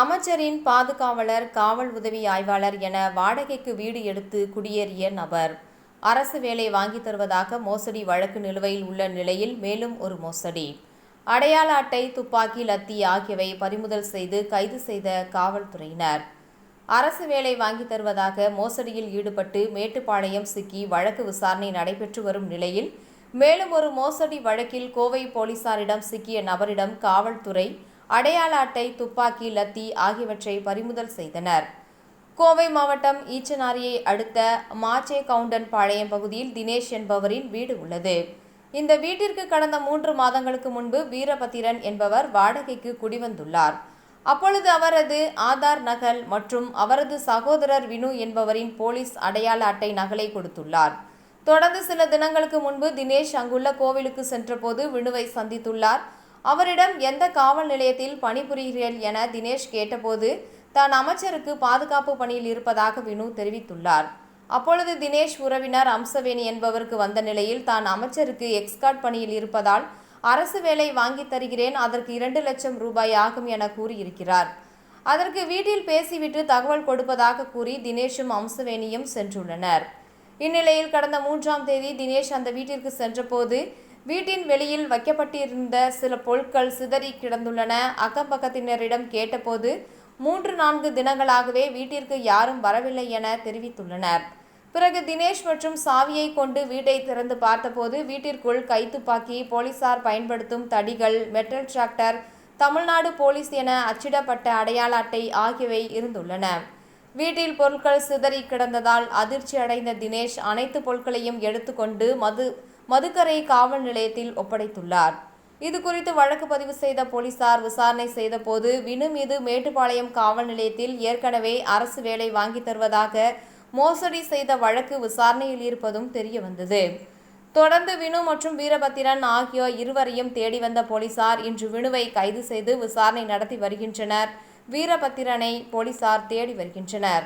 அமைச்சரின் பாதுகாவலர், காவல் உதவி ஆய்வாளர் என வாடகைக்கு வீடு எடுத்து குடியேறிய நபர் அரசு வேலை வாங்கித் தருவதாக மோசடி வழக்கு நிலுவையில் உள்ள நிலையில் மேலும் ஒரு மோசடி. அடையாள அட்டை, துப்பாக்கி, லத்தி ஆகியவை பறிமுதல் செய்து கைது செய்த காவல்துறையினர். அரசு வேலை வாங்கித் தருவதாக மோசடியில் ஈடுபட்டு மேட்டுப்பாளையம் சிக்கி வழக்கு விசாரணை நடைபெற்று வரும் நிலையில் மேலும் ஒரு மோசடி வழக்கில் கோவை போலீசாரிடம் சிக்கிய நபரிடம் காவல்துறை அடையாள அட்டை, துப்பாக்கி, லத்தி ஆகியவற்றை பறிமுதல் செய்தனர். கோவை மாவட்டம் ஈச்சனாரியை அடுத்த மாச்சேகவுண்டன் பகுதியில் தினேஷ் என்பவரின் வீடு உள்ளது. இந்த வீட்டிற்கு கடந்த 3 மாதங்களுக்கு முன்பு வீரபத்திரன் என்பவர் வாடகைக்கு குடிவந்துள்ளார். அப்பொழுது அவரது ஆதார் நகல் மற்றும் அவரது சகோதரர் வினு என்பவரின் போலீஸ் அடையாள அட்டை நகலை கொடுத்துள்ளார். தொடர்ந்து சில தினங்களுக்கு முன்பு தினேஷ் அங்குள்ள கோவிலுக்கு சென்றபோது வினுவை சந்தித்துள்ளார். அவரிடம் எந்த காவல் நிலையத்தில் பணிபுரிகிறீர்கள் என தினேஷ் கேட்டபோது தான் அமைச்சருக்கு பாதுகாப்பு பணியில் இருப்பதாக வினு தெரிவித்துள்ளார். அப்பொழுது தினேஷ் உறவினர் அம்சவேணி என்பவருக்கு வந்த நிலையில் தான் அமைச்சருக்கு எக்ஸ்கார்ட் பணியில் இருப்பதால் அரசு வேலை வாங்கி தருகிறேன், அதற்கு 2 லட்சம் ரூபாய் ஆகும் என கூறியிருக்கிறார். அதற்கு வீட்டில் பேசிவிட்டு தகவல் கொடுப்பதாக கூறி தினேஷும் அம்சவேணியும் சென்றுள்ளனர். இந்நிலையில் கடந்த 3ஆம் தேதி தினேஷ் அந்த வீட்டிற்கு சென்றபோது வீட்டின் வெளியில் வைக்கப்பட்டிருந்த சில பொருட்கள் சிதறி கிடந்துள்ளன. அக்கம் பக்கத்தினரிடம் கேட்டபோது 3-4 தினங்களாகவே வீட்டிற்கு யாரும் வரவில்லை என தெரிவித்துள்ளனர். பிறகு தினேஷ் மற்றும் சாவியை கொண்டு வீட்டை திறந்து பார்த்தபோது வீட்டிற்குள் கைத்துப்பாக்கி, போலீசார் பயன்படுத்தும் தடிகள், மெட்டல் டிராக்டர், தமிழ்நாடு போலீஸ் என அச்சிடப்பட்ட அடையாள அட்டை ஆகியவை இருந்துள்ளன. வீட்டில் பொருட்கள் சிதறி கிடந்ததால் அதிர்ச்சி அடைந்த தினேஷ் அனைத்து பொருட்களையும் எடுத்துக்கொண்டு மதுக்கரை காவல் நிலையத்தில் ஒப்படைத்துள்ளார். இதுகுறித்து வழக்கு பதிவு செய்த போலீசார் விசாரணை செய்தபோது வினு மீது மேட்டுப்பாளையம் காவல் நிலையத்தில் ஏற்கனவே அரசு வேலை வாங்கித் தருவதாக மோசடி செய்த வழக்கு விசாரணையில் இருப்பதும் தெரியவந்தது. தொடர்ந்து வினு மற்றும் வீரபத்திரன் ஆகியோர் இருவரையும் தேடி வந்த போலீசார் இன்று வினுவை கைது செய்து விசாரணை நடத்தி வருகின்றனர். வீரபத்திரனை போலீசார் தேடி வருகின்றனர்.